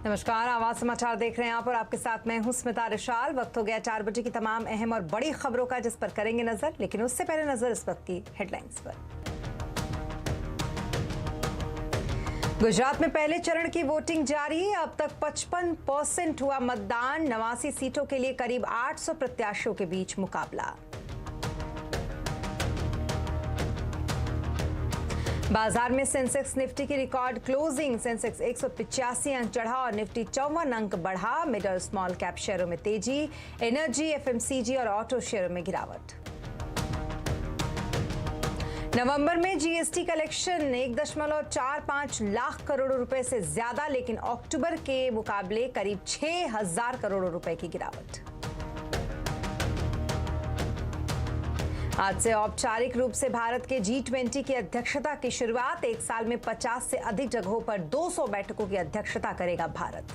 नमस्कार, आवाज समाचार देख रहे हैं आप और आपके साथ मैं हूं स्मिता रिशाल। वक्त हो गया 4 बजे की तमाम अहम और बड़ी खबरों का, जिस पर करेंगे नजर। लेकिन उससे पहले नजर इस वक्त की हेडलाइंस पर। गुजरात में पहले चरण की वोटिंग जारी। अब तक 55% हुआ मतदान। 89 सीटों के लिए करीब 800 प्रत्याशियों के बीच मुकाबला। बाजार में सेंसेक्स निफ्टी की रिकॉर्ड क्लोजिंग। सेंसेक्स 185 अंक चढ़ा और निफ्टी 54 अंक बढ़ा। मिड और स्मॉल कैप शेयरों में तेजी। एनर्जी, एफएमसीजी और ऑटो शेयरों में गिरावट। नवंबर में जीएसटी कलेक्शन 1.45 लाख करोड़ रुपए से ज्यादा, लेकिन अक्टूबर के मुकाबले करीब 6,000 करोड़ रुपए की गिरावट। आज से औपचारिक रूप से भारत के G20 की अध्यक्षता की शुरुआत। एक साल में 50 से अधिक जगहों पर 200 बैठकों की अध्यक्षता करेगा भारत।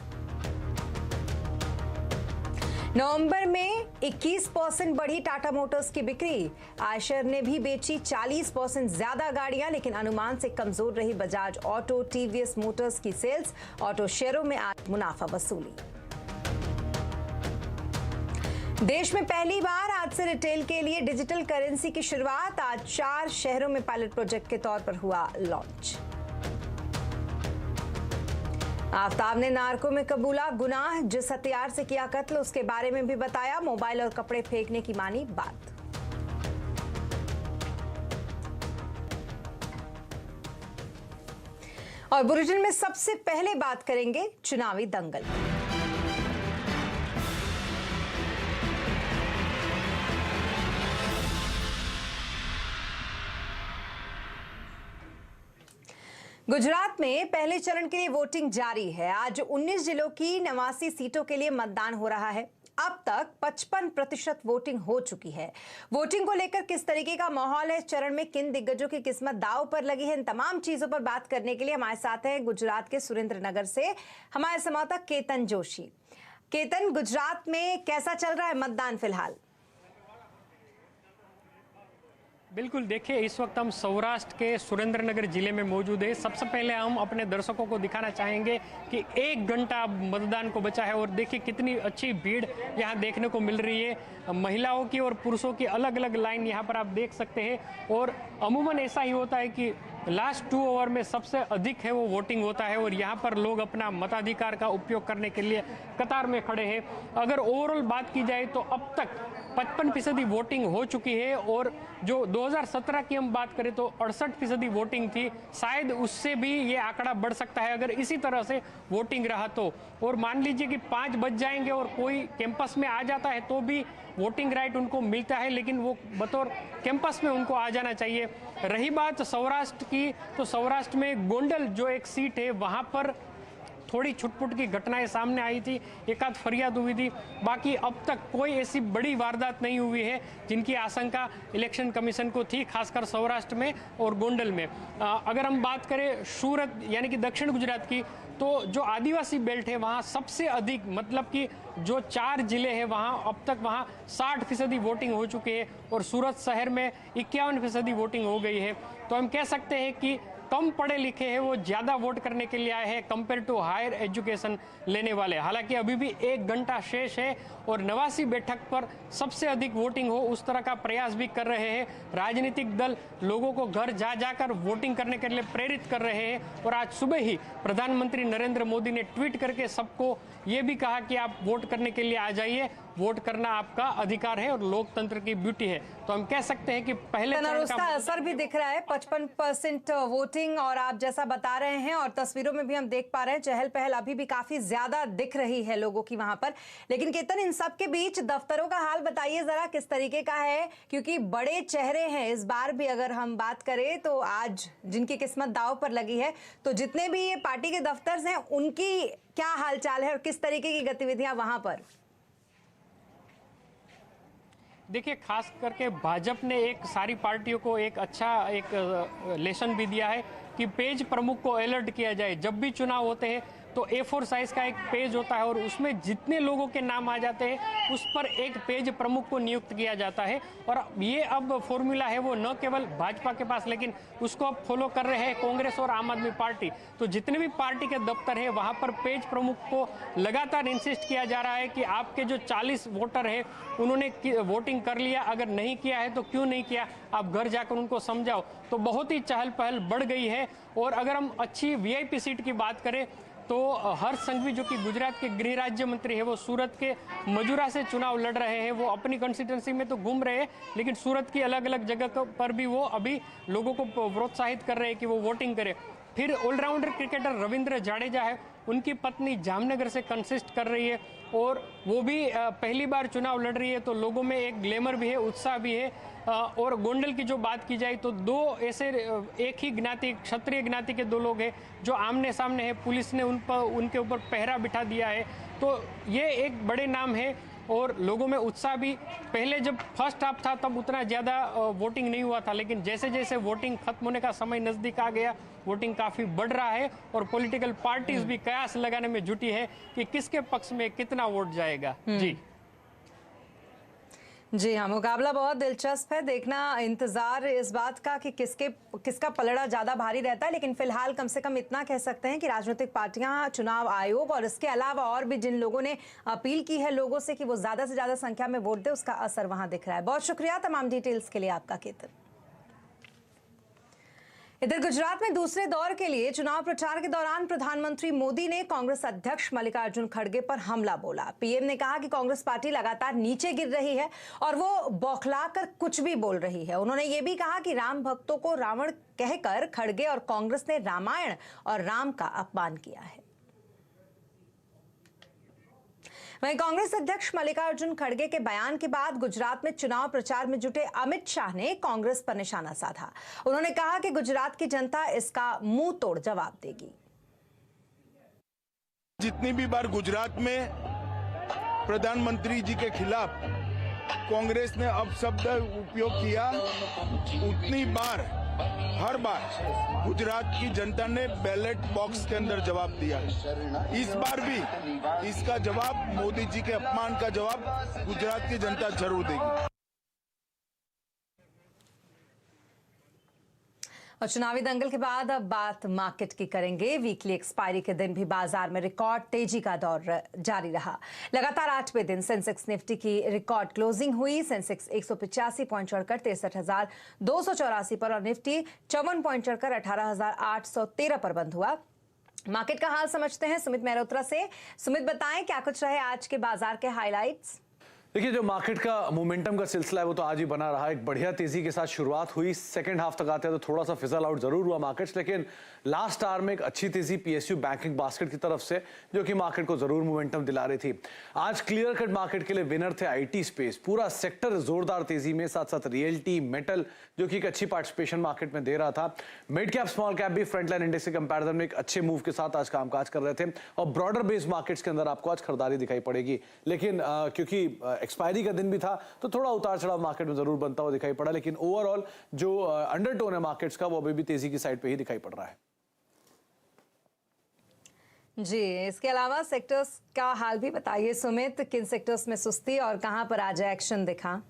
नवंबर में 21% बढ़ी टाटा मोटर्स की बिक्री। आयशर ने भी बेची 40% ज्यादा गाड़ियां, लेकिन अनुमान से कमजोर रही बजाज ऑटो, टीवीएस मोटर्स की सेल्स। ऑटो शेयरों में आज मुनाफा वसूली। देश में पहली बार आज से रिटेल के लिए डिजिटल करेंसी की शुरुआत। आज 4 शहरों में पायलट प्रोजेक्ट के तौर पर हुआ लॉन्च। आफ्ताब ने नार्को में कबूला गुनाह। जिस हथियार से किया कत्ल उसके बारे में भी बताया। मोबाइल और कपड़े फेंकने की मानी बात। और बुलेटिन में सबसे पहले बात करेंगे चुनावी दंगल। गुजरात में पहले चरण के लिए वोटिंग जारी है। आज 19 जिलों की 89 सीटों के लिए मतदान हो रहा है। अब तक 55% वोटिंग हो चुकी है। वोटिंग को लेकर किस तरीके का माहौल है, इस चरण में किन दिग्गजों की किस्मत दांव पर लगी है, इन तमाम चीजों पर बात करने के लिए हमारे साथ हैं गुजरात के सुरेंद्रनगर से हमारे संवाददाता केतन जोशी। केतन, गुजरात में कैसा चल रहा है मतदान फिलहाल? बिल्कुल, देखिए इस वक्त हम सौराष्ट्र के सुरेंद्रनगर जिले में मौजूद है। सबसे पहले हम अपने दर्शकों को दिखाना चाहेंगे कि 1 घंटा मतदान को बचा है और देखिए कितनी अच्छी भीड़ यहाँ देखने को मिल रही है। महिलाओं की और पुरुषों की अलग अलग लाइन यहाँ पर आप देख सकते हैं। और अमूमन ऐसा ही होता है कि लास्ट 2 ओवर में सबसे अधिक है वो वोटिंग होता है और यहाँ पर लोग अपना मताधिकार का उपयोग करने के लिए कतार में खड़े हैं। अगर ओवरऑल बात की जाए तो अब तक 55% वोटिंग हो चुकी है और जो 2017 की हम बात करें तो 68% वोटिंग थी। शायद उससे भी ये आंकड़ा बढ़ सकता है अगर इसी तरह से वोटिंग रहा तो। और मान लीजिए कि 5 बज जाएंगे और कोई कैंपस में आ जाता है तो भी वोटिंग राइट उनको मिलता है, लेकिन वो बतौर कैंपस में उनको आ जाना चाहिए। रही बात सौराष्ट्र की, तो सौराष्ट्र में गोंडल जो एक सीट है वहाँ पर थोड़ी छुटपुट की घटनाएं सामने आई थी, एक आध फरियाद हुई थी। बाकी अब तक कोई ऐसी बड़ी वारदात नहीं हुई है जिनकी आशंका इलेक्शन कमीशन को थी, खासकर सौराष्ट्र में और गोंडल में। अगर हम बात करें सूरत यानी कि दक्षिण गुजरात की, तो जो आदिवासी बेल्ट है वहाँ सबसे अधिक, मतलब कि जो 4 जिले हैं वहाँ अब तक वहाँ 60% वोटिंग हो चुकी है और सूरत शहर में 51% वोटिंग हो गई है। तो हम कह सकते हैं कि कम पढ़े लिखे हैं वो ज़्यादा वोट करने के लिए आए हैं कंपेयर टू हायर एजुकेशन लेने वाले। हालांकि अभी भी 1 घंटा शेष है और 89 बैठक पर सबसे अधिक वोटिंग हो उस तरह का प्रयास भी कर रहे हैं। राजनीतिक दल लोगों को घर जा जाकर वोटिंग करने के लिए प्रेरित कर रहे हैं और आज सुबह ही प्रधानमंत्री नरेंद्र मोदी ने ट्वीट करके सबको ये भी कहा कि आप वोट करने के लिए आ जाइए, वोट करना आपका अधिकार है और लोकतंत्र की ब्यूटी है। तो हम कह सकते हैं कि पहले उसका असर भी दिख रहा है, 55% वोटिंग। और आप जैसा बता रहे हैं और तस्वीरों में भी हम देख पा रहे हैं, चहल पहल अभी भी काफी ज्यादा दिख रही है लोगों की वहां पर। लेकिन केतन, इन सब के बीच दफ्तरों का हाल बताइए जरा, किस तरीके का है, क्योंकि बड़े चेहरे हैं इस बार भी। अगर हम बात करें तो आज जिनकी किस्मत दांव पर लगी है, तो जितने भी ये पार्टी के दफ्तर हैं उनकी क्या हालचाल है और किस तरीके की गतिविधियां वहां पर? देखिए, खास करके भाजपा ने एक सारी पार्टियों को एक अच्छा लेसन भी दिया है कि पेज प्रमुख को अलर्ट किया जाए। जब भी चुनाव होते हैं तो A4 साइज का एक पेज होता है और उसमें जितने लोगों के नाम आ जाते हैं उस पर एक पेज प्रमुख को नियुक्त किया जाता है। और ये अब फॉर्मूला है वो न केवल भाजपा के पास, लेकिन उसको अब फॉलो कर रहे हैं कांग्रेस और आम आदमी पार्टी। तो जितने भी पार्टी के दफ्तर है वहां पर पेज प्रमुख को लगातार इंसिस्ट किया जा रहा है कि आपके जो 40 वोटर है उन्होंने वोटिंग कर लिया, अगर नहीं किया है तो क्यों नहीं किया, आप घर जाकर उनको समझाओ। तो बहुत ही चहल पहल बढ़ गई है। और अगर हम अच्छी वीआईपी सीट की बात करें तो हर्ष संघवी जो कि गुजरात के गृह राज्य मंत्री है, वो सूरत के मजूरा से चुनाव लड़ रहे हैं। वो अपनी कंस्टिट्यूंसी में तो घूम रहे हैं, लेकिन सूरत की अलग अलग जगह पर भी वो अभी लोगों को प्रोत्साहित कर रहे हैं कि वो वोटिंग करें। फिर ऑलराउंडर क्रिकेटर रविंद्र जाडेजा है, उनकी पत्नी जामनगर से कंसिस्ट कर रही है और वो भी पहली बार चुनाव लड़ रही है। तो लोगों में एक ग्लैमर भी है, उत्साह भी है। और गोंडल की जो बात की जाए तो दो ऐसे एक ही ज्ञाति, क्षत्रिय ज्ञाति के दो लोग हैं जो आमने सामने है। पुलिस ने उनके ऊपर पहरा बिठा दिया है। तो ये एक बड़े नाम है और लोगों में उत्साह भी। पहले जब फर्स्ट हाफ था तब उतना ज़्यादा वोटिंग नहीं हुआ था, लेकिन जैसे जैसे वोटिंग खत्म होने का समय नज़दीक आ गया वोटिंग काफ़ी बढ़ रहा है और पॉलिटिकल पार्टीज भी कयास लगाने में जुटी है कि किसके पक्ष में कितना वोट जाएगा। जी हाँ, मुकाबला बहुत दिलचस्प है। देखना इंतजार इस बात का कि किसका पलड़ा ज्यादा भारी रहता है। लेकिन फिलहाल कम से कम इतना कह सकते हैं कि राजनीतिक पार्टियां, चुनाव आयोग और इसके अलावा और भी जिन लोगों ने अपील की है लोगों से कि वो ज्यादा से ज्यादा संख्या में वोट दे, उसका असर वहां दिख रहा है। बहुत शुक्रिया तमाम डिटेल्स के लिए आपका, केतन। इधर गुजरात में दूसरे दौर के लिए चुनाव प्रचार के दौरान प्रधानमंत्री मोदी ने कांग्रेस अध्यक्ष मल्लिकार्जुन खड़गे पर हमला बोला। पीएम ने कहा कि कांग्रेस पार्टी लगातार नीचे गिर रही है और वो बौखलाकर कुछ भी बोल रही है। उन्होंने ये भी कहा कि राम भक्तों को रावण कहकर खड़गे और कांग्रेस ने रामायण और राम का अपमान किया है। वहीं कांग्रेस अध्यक्ष मल्लिकार्जुन खड़गे के बयान के बाद गुजरात में चुनाव प्रचार में जुटे अमित शाह ने कांग्रेस पर निशाना साधा। उन्होंने कहा कि गुजरात की जनता इसका मुंह तोड़ जवाब देगी। जितनी भी बार गुजरात में प्रधानमंत्री जी के खिलाफ कांग्रेस ने अपशब्द उपयोग किया, उतनी बार हर बार गुजरात की जनता ने बैलेट बॉक्स के अंदर जवाब दिया। इस बार भी इसका जवाब, मोदी जी के अपमान का जवाब गुजरात की जनता जरूर देगी। और चुनावी दंगल के बाद अब बात मार्केट की करेंगे। वीकली एक्सपायरी के दिन भी बाजार में रिकॉर्ड तेजी का दौर जारी रहा। लगातार 8वें दिन सेंसेक्स निफ्टी की रिकॉर्ड क्लोजिंग हुई। सेंसेक्स 185 पॉइंट चढ़कर 63,284 पर और निफ्टी 54 पॉइंट चढ़कर 18,813 पर बंद हुआ। मार्केट का हाल समझते हैं सुमित मेहरोत्रा से। सुमित, बताएं क्या कुछ रहे आज के बाजार के हाईलाइट्स। देखिए, जो मार्केट का मोमेंटम का सिलसिला है वो तो आज ही बना रहा। एक बढ़िया तेजी के साथ शुरुआत हुई, सेकंड हाफ तक आते हैं तो थोड़ा सा फिजल आउट जरूर हुआ मार्केट्स, लेकिन लास्ट आवर में एक अच्छी तेजी पीएसयू बैंकिंग बास्केट की तरफ से, जो कि मार्केट को जरूर मोमेंटम दिला रही थी। आज क्लियर कट मार्केट के लिए विनर थे आईटी स्पेस। पूरा सेक्टर जोरदार तेजी में, साथ साथ रियल्टी, मेटल जो कि एक अच्छी पार्टिसिपेशन मार्केट में दे रहा था। मिड कैप, स्मॉल कैप भी फ्रंटलाइन इंडेक्स के कंपैरिजन में एक अच्छे मूव के साथ आज कामकाज कर रहे थे। और ब्रॉडर बेस्ड मार्केट्स के अंदर आपको आज खरीदारी दिखाई पड़ेगी, लेकिन क्योंकि एक्सपायरी का दिन भी था तो थोड़ा उतार चढ़ाव मार्केट में जरूर बनता हुआ दिखाई पड़ा। लेकिन ओवरऑल जो अंडरटोन है मार्केट्स का वो अभी भी तेजी की साइड पे ही दिखाई पड़ रहा है। जी, इसके अलावा सेक्टर्स का हाल भी बताइए सुमित। किन सेक्टर्स में सुस्ती और कहां पर आज एक्शन दिखा?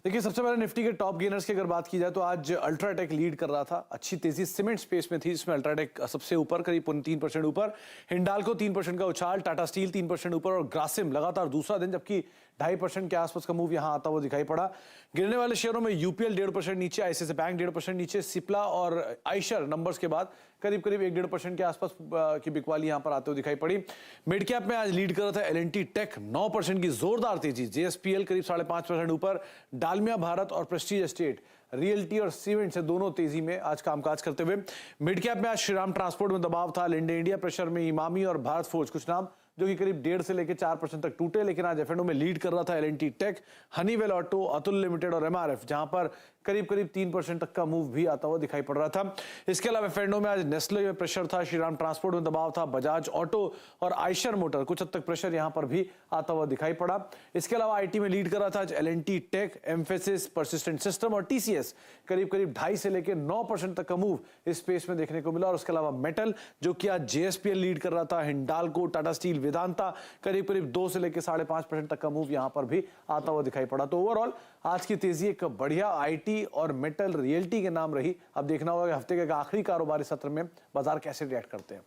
देखिए, सबसे पहले निफ्टी के टॉप गेनर्स की अगर बात की जाए तो आज अल्ट्राटेक लीड कर रहा था। अच्छी तेजी सीमेंट स्पेस में थी, जिसमें अल्ट्राटेक सबसे ऊपर करीब 3% ऊपर, हिंडाल्को 3% का उछाल, टाटा स्टील 3% ऊपर और ग्रासिम लगातार दूसरा दिन जबकि 2.5% के आसपास का मूव यहां आता हुआ दिखाई पड़ा। गिरने वाले शेयरों में यूपीएल 1.5% नीचे, आईसीआईसीआई बैंक 1.5% नीचे, सिप्ला और आइशर नंबर्स के बाद करीब 1.5% के आसपास की बिकवाली यहां पर आते हुए दिखाई पड़ी। मिड कैप में आज लीड कर रहा था एलएनटी टेक, 9% की जोरदार तेजी, जेएसपीएल करीब 5.5% ऊपर, डालमिया भारत और प्रेस्टीज एस्टेट, रियल्टी और सीमेंट से दोनों तेजी में आज कामकाज करते हुए। मिड कैप में आज श्रीराम ट्रांसपोर्ट में दबाव था, लिंडे इंडिया प्रेशर में, इमामी और भारत फोर्ज कुछ नाम जो कि करीब 1.5 से लेकर 4% तक टूटे। लेकिन आज एफएनओ में लीड कर रहा था L and T tech, Honeywell auto, Atul limited और एमआरएफ, जहां पर करीब करीब 3% तक का मूव भी आता हुआ दिखाई पड़ रहा था। इसके अलावा फेंडो में आज नेस्ले में प्रेशर था, श्रीराम ट्रांसपोर्ट में दबाव था, बजाज ऑटो और आयशर मोटर कुछ हद तक प्रेशर यहां पर भी आता हुआ दिखाई पड़ा। इसके अलावा आईटी में लीड कर रहा था आज L&T tech, Mphasis, persistent system और TCS करीब करीब 2.5 से लेकर 9% तक का मूव इस स्पेस में देखने को मिला। और उसके अलावा मेटल जो कि आज JSPL लीड कर रहा था, हिंडाल्को, टाटा स्टील, वेदांता करीब करीब 2 से लेकर 5.5% तक का मूव यहां पर भी आता हुआ दिखाई पड़ा। तो ओवरऑल आज की तेजी एक बढ़िया आईटी और मेटल रियल्टी के नाम रही। अब देखना होगा कि हफ्ते के आखिरी कारोबारी सत्र में बाजार कैसे रिएक्ट करते हैं।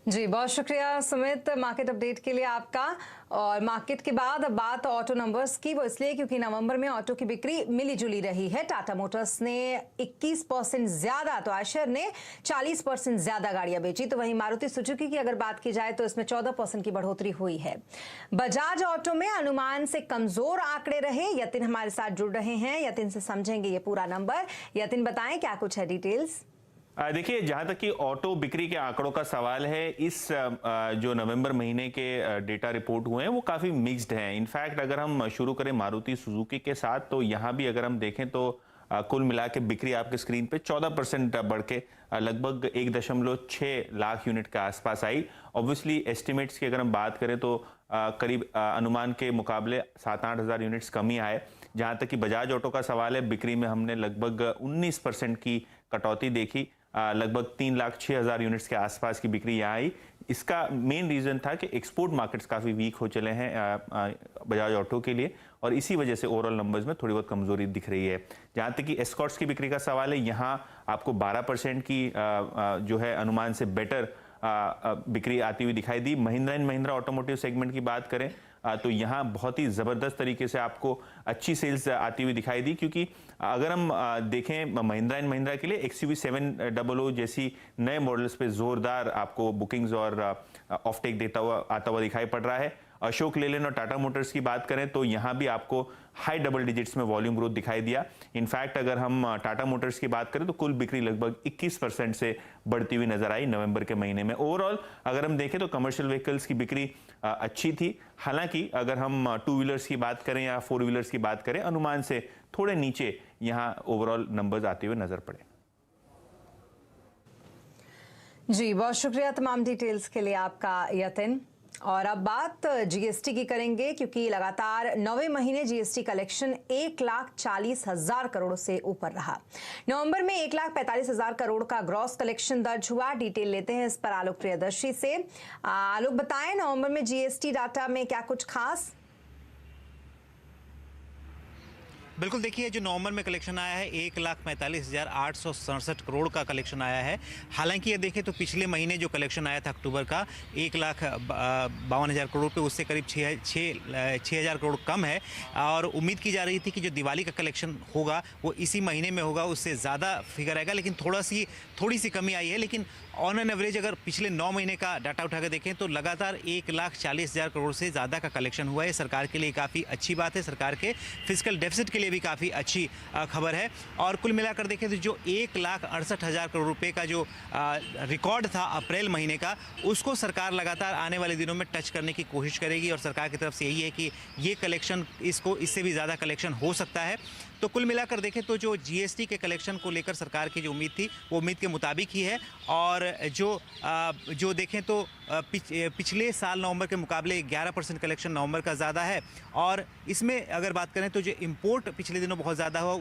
जी बहुत शुक्रिया सुमित मार्केट अपडेट के लिए आपका। और मार्केट के बाद अब बात ऑटो नंबर्स की, वो इसलिए क्योंकि नवंबर में ऑटो की बिक्री मिली जुली रही है। टाटा मोटर्स ने 21% ज्यादा तो आयशर ने 40% ज्यादा गाड़ियां बेची। तो वहीं मारुति सुजुकी की अगर बात की जाए तो इसमें 14% की बढ़ोतरी हुई है। बजाज ऑटो में अनुमान से कमजोर आंकड़े रहे। यतिन हमारे साथ जुड़ रहे हैं, यतिन से समझेंगे ये पूरा नंबर। यतिन बताएं क्या कुछ है डिटेल्स। देखिए, जहां तक कि ऑटो बिक्री के आंकड़ों का सवाल है, इस जो नवंबर महीने के डेटा रिपोर्ट हुए हैं वो काफ़ी मिक्स्ड हैं। इनफैक्ट अगर हम शुरू करें मारुति सुजुकी के साथ, तो यहाँ भी अगर हम देखें तो कुल मिला के बिक्री आपके स्क्रीन पे 14% बढ़ के लगभग 1.6 लाख यूनिट के आसपास आई। ऑब्वियसली एस्टिमेट्स की अगर हम बात करें तो करीब अनुमान के मुकाबले 7-8 हज़ार यूनिट्स कमी आए। जहाँ तक कि बजाज ऑटो का सवाल है, बिक्री में हमने लगभग 19% की कटौती देखी, लगभग 3,06,000 यूनिट्स के आसपास की बिक्री यहाँ आई। इसका मेन रीज़न था कि एक्सपोर्ट मार्केट्स काफ़ी वीक हो चले हैं बजाज ऑटो के लिए, और इसी वजह से ओवरऑल नंबर्स में थोड़ी बहुत कमजोरी दिख रही है। जहाँ तक कि एस्कॉर्ट्स की बिक्री का सवाल है, यहाँ आपको 12% की जो है अनुमान से बेटर बिक्री आती हुई दिखाई दी। Mahindra and Mahindra automotive segment की बात करें तो यहाँ बहुत ही ज़बरदस्त तरीके से आपको अच्छी सेल्स आती हुई दिखाई दी, क्योंकि अगर हम देखें महिंद्रा एंड महिंद्रा के लिए XUV 700 जैसी नए मॉडल्स पे ज़ोरदार आपको बुकिंग्स और ऑफटेक आता हुआ दिखाई पड़ रहा है। अशोक लेलैंड और टाटा मोटर्स की बात करें तो यहाँ भी आपको हाई डबल डिजिट्स में वॉल्यूम ग्रोथ दिखाई दिया। इनफैक्ट अगर हम टाटा मोटर्स की बात करें तो कुल बिक्री लगभग 21% से बढ़ती हुई नजर आई नवंबर के महीने में। ओवरऑल अगर हम देखें तो कमर्शियल व्हीकल्स की बिक्री अच्छी थी। हालांकि अगर हम 2 व्हीलर्स की बात करें या 4 व्हीलर्स की बात करें, अनुमान से थोड़े नीचे यहाँ ओवरऑल नंबर्स आते हुए नजर पड़े। जी बहुत शुक्रिया तमाम डिटेल्स के लिए आपका यतिन। और अब बात जीएसटी की करेंगे, क्योंकि लगातार 9वें महीने जीएसटी कलेक्शन 1,40,000 करोड़ से ऊपर रहा। नवंबर में 1,45,000 करोड़ का ग्रॉस कलेक्शन दर्ज हुआ। डिटेल लेते हैं इस पर आलोक प्रियदर्शी से। आलोक बताएं, नवंबर में जीएसटी डाटा में क्या कुछ खास? बिल्कुल, देखिए जो नवंबर में कलेक्शन आया है 1,45,867 करोड़ का कलेक्शन आया है। हालांकि ये देखें तो पिछले महीने जो कलेक्शन आया था अक्टूबर का 1,52,000 करोड़ पे, उससे करीब 6,000 करोड़ कम है। और उम्मीद की जा रही थी कि जो दिवाली का कलेक्शन होगा वो इसी महीने में होगा, उससे ज़्यादा फिगर आएगा, लेकिन थोड़ी सी कमी आई है। लेकिन ऑन एन एवरेज अगर पिछले 9 महीने का डाटा उठा कर देखें तो लगातार 1,40,000 करोड़ से ज़्यादा का कलेक्शन हुआ है। सरकार के लिए काफ़ी अच्छी बात है, सरकार के फिजिकल डेफिसिट के लिए भी काफ़ी अच्छी खबर है। और कुल मिलाकर देखें तो जो 1,68,000 करोड़ रुपए का जो रिकॉर्ड था अप्रैल महीने का, उसको सरकार लगातार आने वाले दिनों में टच करने की कोशिश करेगी। और सरकार की तरफ से यही है कि ये कलेक्शन इससे भी ज़्यादा कलेक्शन हो सकता है। तो कुल मिलाकर देखें तो जो जीएसटी के कलेक्शन को लेकर सरकार की जो उम्मीद थी वो उम्मीद के मुताबिक ही है। और जो देखें तो पिछले साल नवंबर के मुकाबले 11% कलेक्शन नवंबर का ज़्यादा है। और इसमें अगर बात करें तो जो इंपोर्ट पिछले दिनों बहुत ज़्यादा हुआ,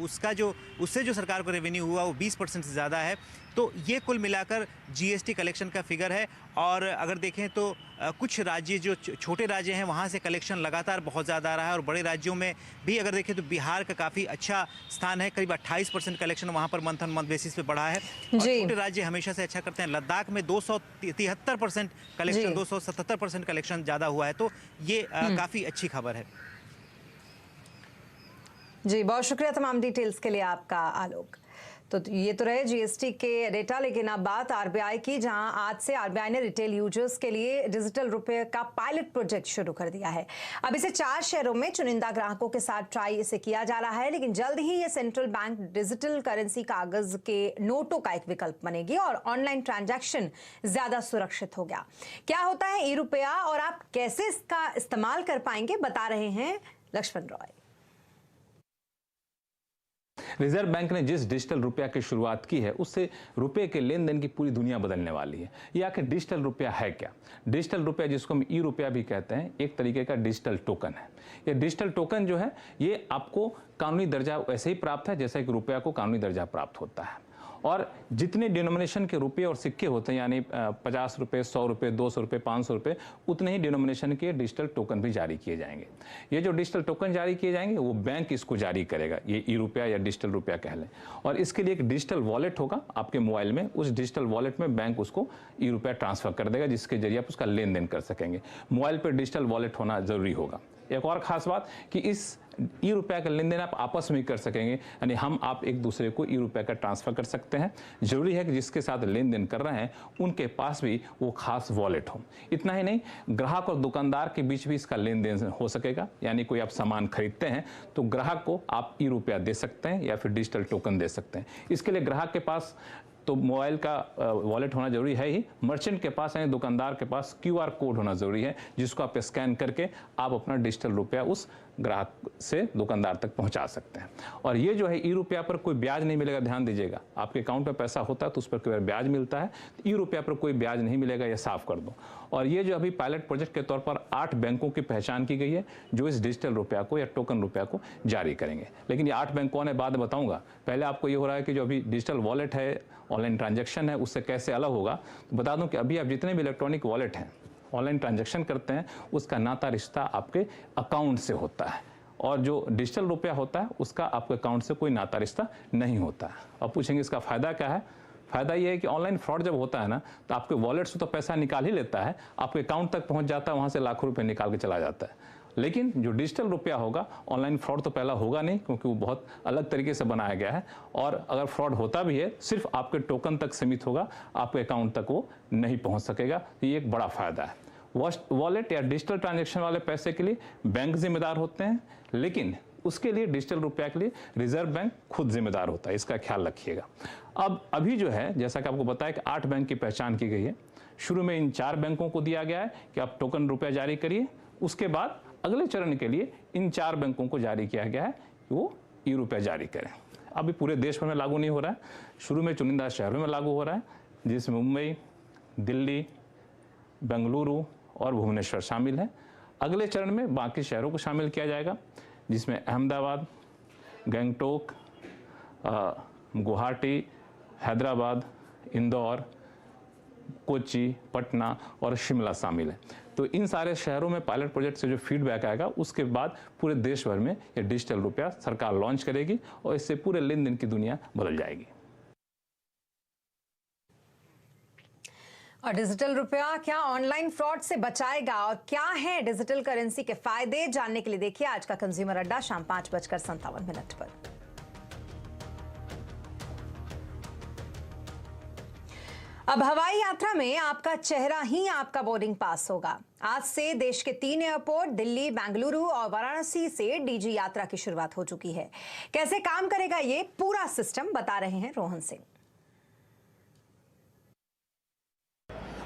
उससे जो सरकार को रेवेन्यू हुआ वो 20% से ज़्यादा है। तो ये कुल मिलाकर जीएसटी कलेक्शन का फिगर है। और अगर देखें तो कुछ राज्य जो छोटे राज्य हैं वहाँ से कलेक्शन लगातार बहुत ज़्यादा आ रहा है। और बड़े राज्यों में भी अगर देखें तो बिहार का काफ़ी अच्छा स्थान है, करीब 28% कलेक्शन वहाँ per month on month basis पे बढ़ा है। और छोटे राज्य हमेशा से अच्छा करते हैं। लद्दाख में 273% कलेक्शन, 277% कलेक्शन ज़्यादा हुआ है। तो ये काफ़ी अच्छी खबर है। जी बहुत शुक्रिया तमाम डिटेल्स के लिए आपका आलोक। तो ये तो रहे जीएसटी के डेटा, लेकिन अब बात आरबीआई की, जहां आज से आरबीआई ने रिटेल यूजर्स के लिए डिजिटल रुपए का पायलट प्रोजेक्ट शुरू कर दिया है। अब इसे 4 शहरों में चुनिंदा ग्राहकों के साथ ट्राई इसे किया जा रहा है, लेकिन जल्द ही ये सेंट्रल बैंक डिजिटल करेंसी कागज के नोटों का एक विकल्प बनेगी और ऑनलाइन ट्रांजैक्शन ज्यादा सुरक्षित हो गया। क्या होता है ई रुपया और आप कैसे इसका इस्तेमाल कर पाएंगे, बता रहे हैं लक्ष्मण रॉय। रिजर्व बैंक ने जिस डिजिटल रुपया की शुरुआत की है उससे रुपये के लेन देन की पूरी दुनिया बदलने वाली है। ये आखिर डिजिटल रुपया है क्या? डिजिटल रुपया, जिसको हम ई रुपया भी कहते हैं, एक तरीके का डिजिटल टोकन है। ये डिजिटल टोकन जो है ये आपको कानूनी दर्जा वैसे ही प्राप्त है जैसे कि रुपया को कानूनी दर्जा प्राप्त होता है। और जितने डिनोमिनेशन के रुपये और सिक्के होते हैं, यानी 50 रुपये, 100 रुपये, 200 रुपये, 500 रुपये, उतने ही डिनोमिनेशन के डिजिटल टोकन भी जारी किए जाएंगे। ये जो डिजिटल टोकन जारी किए जाएंगे वो बैंक इसको जारी करेगा, ये ई रुपया या डिजिटल रुपया कह लें। और इसके लिए एक डिजिटल वॉलेट होगा आपके मोबाइल में, उस डिजिटल वॉलेट में बैंक उसको ई रुपया ट्रांसफर कर देगा, जिसके जरिए आप उसका लेन देन कर सकेंगे। मोबाइल पर डिजिटल वॉलेट होना जरूरी होगा। एक और खास बात कि इस ई रुपया का लेन देन आप आपस में कर सकेंगे, यानी हम आप एक दूसरे को ई रुपया का ट्रांसफर कर सकते हैं। जरूरी है कि जिसके साथ लेन देन कर रहे हैं उनके पास भी वो खास वॉलेट हो। इतना ही नहीं, ग्राहक और दुकानदार के बीच भी इसका लेन देन हो सकेगा, यानी कोई आप सामान खरीदते हैं तो ग्राहक को आप ई रुपया दे सकते हैं या फिर डिजिटल टोकन दे सकते हैं। इसके लिए ग्राहक के पास तो मोबाइल का वॉलेट होना जरूरी है ही, मर्चेंट के पास यानी दुकानदार के पास QR कोड होना जरूरी है, जिसको आप स्कैन करके आप अपना डिजिटल रुपया उस ग्राहक से दुकानदार तक पहुंचा सकते हैं। और ये जो है ई रुपया पर कोई ब्याज नहीं मिलेगा, ध्यान दीजिएगा। आपके अकाउंट में पैसा होता है तो उस पर कोई ब्याज मिलता है, ई रुपया पर कोई ब्याज नहीं मिलेगा, ये साफ कर दो। और ये जो अभी पायलट प्रोजेक्ट के तौर पर 8 बैंकों की पहचान की गई है जो इस डिजिटल रुपया को या टोकन रुपया को जारी करेंगे। लेकिन ये 8 बैंक कौन है बाद में बताऊंगा। पहले आपको ये हो रहा है कि जो अभी डिजिटल वॉलेट है, ऑनलाइन ट्रांजैक्शन है, उससे कैसे अलग होगा। तो बता दूं कि अभी आप जितने भी इलेक्ट्रॉनिक वॉलेट हैं, ऑनलाइन ट्रांजैक्शन करते हैं, उसका नाता रिश्ता आपके अकाउंट से होता है, और जो डिजिटल रुपया होता है उसका आपके अकाउंट से कोई नाता रिश्ता नहीं होता है। अब पूछेंगे इसका फायदा क्या है? फायदा ये है कि ऑनलाइन फ्रॉड जब होता है ना, तो आपके वॉलेट से तो पैसा निकाल ही लेता है, आपके अकाउंट तक पहुंच जाता है, वहां से लाखों रुपए निकाल के चला जाता है। लेकिन जो डिजिटल रुपया होगा, ऑनलाइन फ्रॉड तो पहला होगा नहीं, क्योंकि वो बहुत अलग तरीके से बनाया गया है, और अगर फ्रॉड होता भी है सिर्फ आपके टोकन तक सीमित होगा, आपके अकाउंट तक वो नहीं पहुंच सकेगा। ये एक बड़ा फायदा है। वॉलेट या डिजिटल ट्रांजैक्शन वाले पैसे के लिए बैंक जिम्मेदार होते हैं, लेकिन उसके लिए डिजिटल रुपया के लिए रिजर्व बैंक खुद जिम्मेदार होता है, इसका ख्याल रखिएगा। अब अभी जो है, जैसा कि आपको बताया कि 8 बैंक की पहचान की गई है। शुरू में इन 4 बैंकों को दिया गया है कि आप टोकन रुपया जारी करिए, उसके बाद अगले चरण के लिए इन 4 बैंकों को जारी किया गया है कि वो ई रुपया जारी करें। अभी पूरे देश भर में लागू नहीं हो रहा है, शुरू में चुनिंदा शहरों में लागू हो रहा है, जिसमें मुंबई, दिल्ली, बेंगलुरु और भुवनेश्वर शामिल है। अगले चरण में बाकी शहरों को शामिल किया जाएगा, जिसमें अहमदाबाद, गंगटोक, गुवाहाटी, हैदराबाद, इंदौर, कोच्चि, पटना और शिमला शामिल है। तो इन सारे शहरों में पायलट प्रोजेक्ट से जो फीडबैक आएगा, उसके बाद पूरे देश भर में ये डिजिटल रुपया सरकार लॉन्च करेगी और इससे पूरे लेन देन की दुनिया बदल जाएगी। और डिजिटल रुपया क्या ऑनलाइन फ्रॉड से बचाएगा, और क्या है डिजिटल करेंसी के फायदे, जानने के लिए देखिए आज का कंज्यूमर अड्डा शाम 5:57 पर। अब हवाई यात्रा में आपका चेहरा ही आपका बोर्डिंग पास होगा। आज से देश के 3 एयरपोर्ट दिल्ली, बेंगलुरु और वाराणसी से डीजी यात्रा की शुरुआत हो चुकी है। कैसे काम करेगा ये पूरा सिस्टम, बता रहे हैं रोहन सिंह।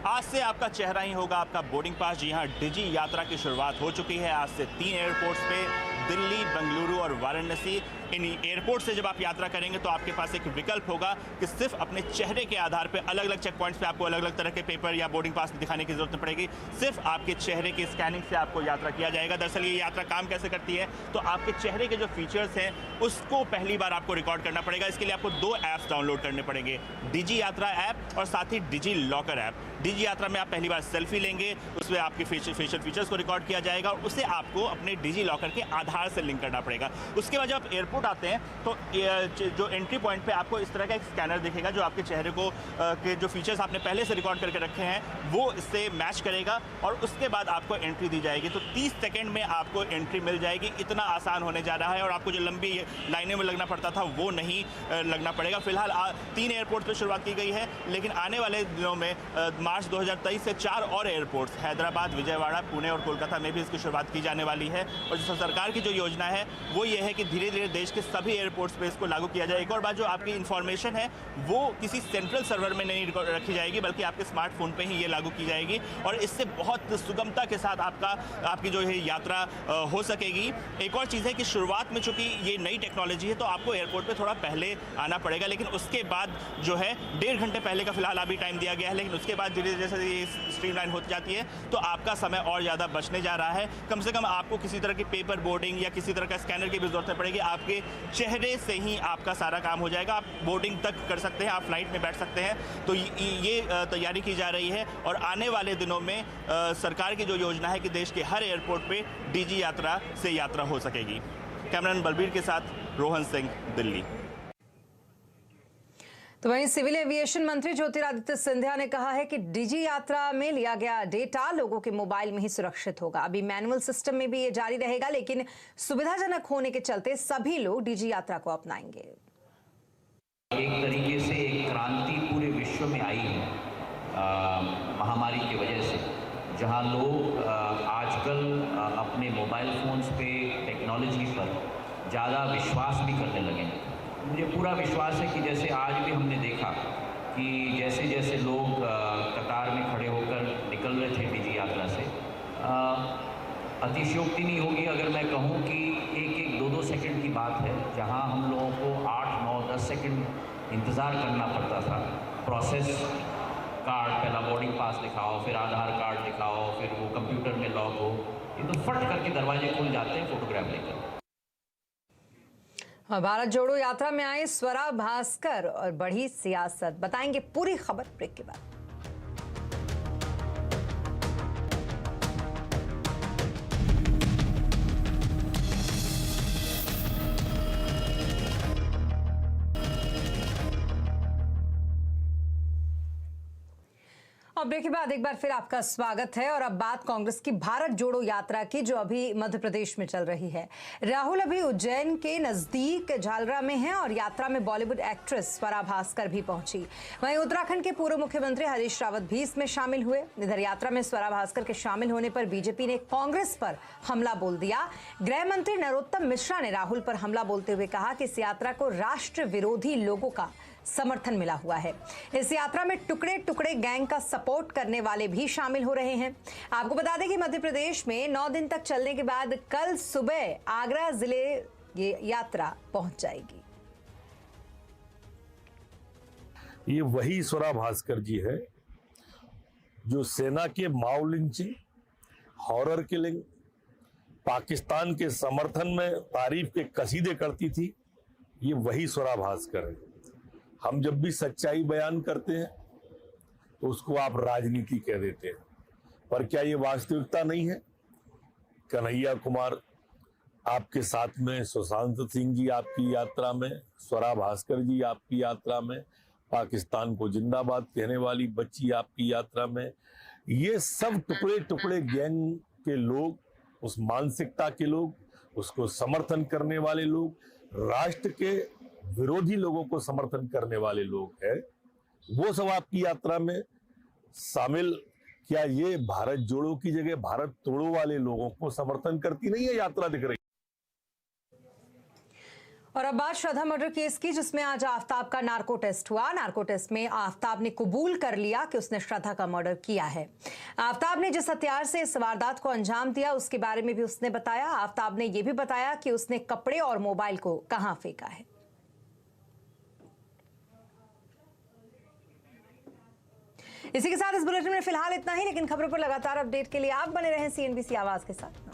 आज से आपका चेहरा ही होगा आपका बोर्डिंग पास। जी हाँ, डिजी यात्रा की शुरुआत हो चुकी है। आज से 3 एयरपोर्ट्स पे, दिल्ली, बेंगलुरु और वाराणसी। इन एयरपोर्ट से जब आप यात्रा करेंगे तो आपके पास एक विकल्प होगा कि सिर्फ अपने चेहरे के आधार पे अलग अलग चेक पॉइंट्स पे आपको अलग अलग तरह के पेपर या बोर्डिंग पास दिखाने की जरूरत नहीं पड़ेगी। सिर्फ आपके चेहरे की स्कैनिंग से आपको यात्रा किया जाएगा। दरअसल ये यात्रा काम कैसे करती है, तो आपके चेहरे के जो फीचर्स हैं उसको पहली बार आपको रिकॉर्ड करना पड़ेगा। इसके लिए आपको 2 ऐप्स डाउनलोड करने पड़ेंगे, डिजी यात्रा ऐप और साथ ही डिजी लॉकर ऐप। डिजी यात्रा में आप पहली बार सेल्फी लेंगे, उसमें आपके फेशियल फीचर्स को रिकॉर्ड किया जाएगा और उसे आपको अपने डिजी लॉकर के आधार से लिंक करना पड़ेगा। उसके बाद जब आप एयरपोर्ट आते हैं तो जो एंट्री पॉइंट पे आपको इस तरह का एक स्कैनर दिखेगा जो आपके चेहरे को के जो फीचर्स आपने पहले से रिकॉर्ड करके रखे हैं वो इससे मैच करेगा और उसके बाद आपको एंट्री दी जाएगी। तो 30 सेकंड में आपको एंट्री मिल जाएगी। इतना आसान होने जा रहा है और आपको जो लंबी लाइनें में लगना पड़ता था वो नहीं लगना पड़ेगा। फिलहाल 3 एयरपोर्ट पर शुरुआत की गई है, लेकिन आने वाले दिनों में मार्च 2023 से 4 और एयरपोर्ट्स हैदराबाद, विजयवाड़ा, पुणे और कोलकाता में भी इसकी शुरुआत की जाने वाली है। और जो सरकार की जो योजना है वो ये है कि धीरे धीरे देश देश के सभी एयरपोर्ट्स पे इसको लागू किया जाए। एक और बात, जो आपकी इंफॉर्मेशन है वो किसी सेंट्रल सर्वर में नहीं रखी जाएगी, बल्कि आपके स्मार्टफोन पे ही ये लागू की जाएगी और इससे बहुत सुगमता के साथ आपकी जो है यात्रा हो सकेगी। एक और चीज़ है कि शुरुआत में चूंकि ये नई टेक्नोलॉजी है तो आपको एयरपोर्ट पे थोड़ा पहले आना पड़ेगा, लेकिन उसके बाद जो है 1.5 घंटे पहले का फिलहाल अभी टाइम दिया गया है, लेकिन उसके बाद धीरे धीरे जैसे ये स्ट्रीमलाइन होती जाती है तो आपका समय और ज़्यादा बचने जा रहा है। कम से कम आपको किसी तरह की पेपर बोर्डिंग या किसी तरह का स्कैनर की भी जरूरत नहीं पड़ेगी, आपके चेहरे से ही आपका सारा काम हो जाएगा। आप बोर्डिंग तक कर सकते हैं, आप फ्लाइट में बैठ सकते हैं। तो ये तैयारी की जा रही है और आने वाले दिनों में सरकार की जो योजना है कि देश के हर एयरपोर्ट पे डीजी यात्रा से यात्रा हो सकेगी। कैमरामैन बलबीर के साथ रोहन सिंह, दिल्ली। तो वहीं सिविल एविएशन मंत्री ज्योतिरादित्य सिंधिया ने कहा है कि डीजी यात्रा में लिया गया डेटा लोगों के मोबाइल में ही सुरक्षित होगा। अभी मैनुअल सिस्टम में भी ये जारी रहेगा, लेकिन सुविधाजनक होने के चलते सभी लोग डीजी यात्रा को अपनाएंगे। एक तरीके से एक क्रांति पूरे विश्व में आई है महामारी की वजह से, जहां लोग आजकल अपने मोबाइल फोन्स पे टेक्नोलॉजी पर ज़्यादा विश्वास भी करने लगे हैं। मुझे पूरा विश्वास है कि जैसे आज भी हमने देखा कि जैसे जैसे लोग कतार में खड़े होकर निकल रहे थे डीजी यात्रा से, अतिशयोक्ति नहीं होगी अगर मैं कहूं कि 1-2 सेकंड की बात है, जहां हम लोगों को 8, 9, 10 सेकंड इंतज़ार करना पड़ता था। प्रोसेस कार्ड, पहला बोर्डिंग पास दिखाओ, फिर आधार कार्ड दिखाओ, फिर वो कंप्यूटर में लॉग हो, ये तो फट करके दरवाजे खुल जाते हैं फोटोग्राफ लेकर। भारत जोड़ो यात्रा में आए स्वरा भास्कर और बढ़ी सियासत, बताएंगे पूरी खबर ब्रेक के बाद। और ब्रेक के बाद एक बार फिर आपका स्वागत है और अब बात कांग्रेस की भारत जोड़ो यात्रा की, जो अभी मध्य प्रदेश में चल रही है। राहुल अभी उज्जैन के नजदीक झालरा में हैं और यात्रा में बॉलीवुड एक्ट्रेस स्वरा भास्कर भी पहुंची। वहीं उत्तराखंड के पूर्व मुख्यमंत्री हरीश रावत भी इसमें शामिल हुए। इधर यात्रा में स्वरा भास्कर के शामिल होने पर बीजेपी ने कांग्रेस पर हमला बोल दिया। गृह मंत्री नरोत्तम मिश्रा ने राहुल पर हमला बोलते हुए कहा कि इस यात्रा को राष्ट्र विरोधी लोगों का समर्थन मिला हुआ है। इस यात्रा में टुकड़े टुकड़े गैंग का सपोर्ट करने वाले भी शामिल हो रहे हैं। आपको बता दें कि मध्य प्रदेश में 9 दिन तक चलने के बाद कल सुबह आगरा जिले ये यात्रा पहुंच जाएगी। ये वही स्वरा भास्कर जी है जो सेना के माओ लिंचिंग, हॉरर किलिंग, पाकिस्तान के समर्थन में तारीफ के कसीदे करती थी। ये वही स्वरा भास्कर है। हम जब भी सच्चाई बयान करते हैं तो उसको आप राजनीति कह देते हैं, पर क्या ये वास्तविकता नहीं है? कन्हैया कुमार आपके साथ में, सुशांत सिंह जी आपकी यात्रा में, स्वरा भास्कर जी आपकी यात्रा में, पाकिस्तान को जिंदाबाद कहने वाली बच्ची आपकी यात्रा में, ये सब टुकड़े टुकड़े गैंग के लोग, उस मानसिकता के लोग, उसको समर्थन करने वाले लोग, राष्ट्र के विरोधी लोगों को समर्थन करने वाले लोग हैं, वो सब आपकी यात्रा में शामिल। क्या ये भारत जोड़ो की जगह भारत तोड़ो वाले लोगों को समर्थन करती नहीं है यात्रा दिख रही? और अब बात श्रद्धा मर्डर केस की, जिसमें आज आफ्ताब का नार्को टेस्ट हुआ। नार्को टेस्ट में आफ्ताब ने कबूल कर लिया कि उसने श्रद्धा का मर्डर किया है। आफ्ताब ने जिस हथियार से इस वारदात को अंजाम दिया उसके बारे में भी उसने बताया। आफ्ताब ने यह भी बताया कि उसने कपड़े और मोबाइल को कहां फेंका है। इसी के साथ इस बुलेटिन में फिलहाल इतना ही, लेकिन खबरों पर लगातार अपडेट के लिए आप बने रहें CNBC आवाज के साथ।